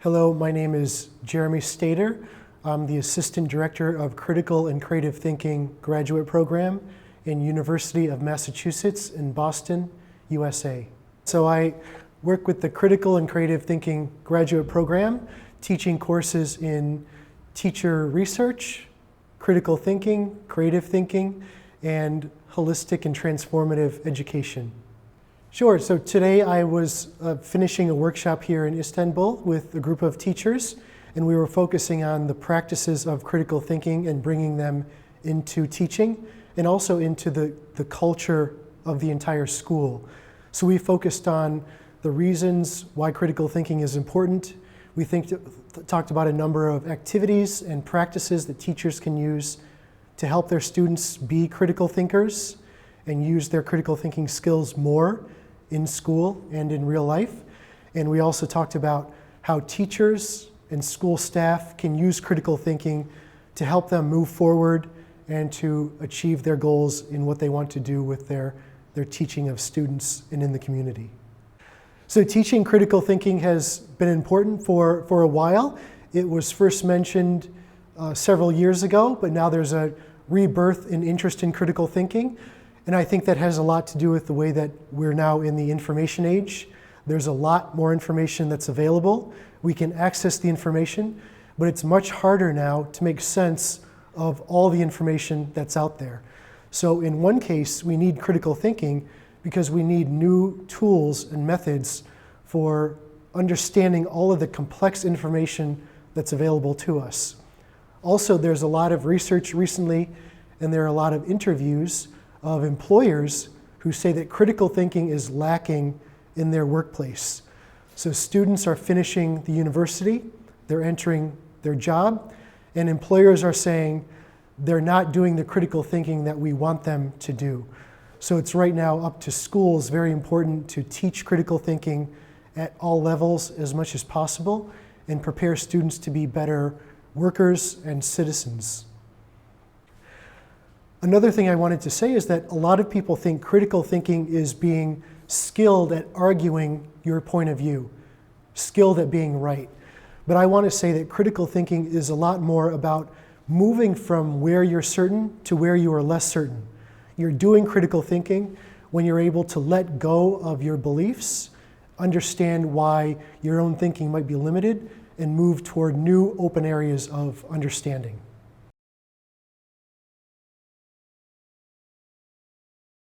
Hello, my name is Jeremy Szteiter. I'm the Assistant Director of Critical and Creative Thinking Graduate Program in University of Massachusetts in Boston, USA. So I work with the Critical and Creative Thinking Graduate Program, teaching courses in teacher research, critical thinking, creative thinking, and holistic and transformative education. Sure, so today I was finishing a workshop here in Istanbul with a group of teachers, and we were focusing on the practices of critical thinking and bringing them into teaching and also into the culture of the entire school. So we focused on the reasons why critical thinking is important. We talked about a number of activities and practices that teachers can use to help their students be critical thinkers and use their critical thinking skills more in school and in real life. And we also talked about how teachers and school staff can use critical thinking to help them move forward and to achieve their goals in what they want to do with their teaching of students and in the community. So teaching critical thinking has been important for a while. It was first mentioned several years ago, but now there's a rebirth in interest in critical thinking. And I think that has a lot to do with the way that we're now in the information age. There's a lot more information that's available. We can access the information, but it's much harder now to make sense of all the information that's out there. So in one case, we need critical thinking because we need new tools and methods for understanding all of the complex information that's available to us. Also, there's a lot of research recently, and there are a lot of interviews of employers who say that critical thinking is lacking in their workplace. So students are finishing the university, they're entering their job, and employers are saying they're not doing the critical thinking that we want them to do. So it's right now up to schools, very important to teach critical thinking at all levels as much as possible and prepare students to be better workers and citizens. Another thing I wanted to say is that a lot of people think critical thinking is being skilled at arguing your point of view, skilled at being right. But I want to say that critical thinking is a lot more about moving from where you're certain to where you are less certain. You're doing critical thinking when you're able to let go of your beliefs, understand why your own thinking might be limited, and move toward new open areas of understanding.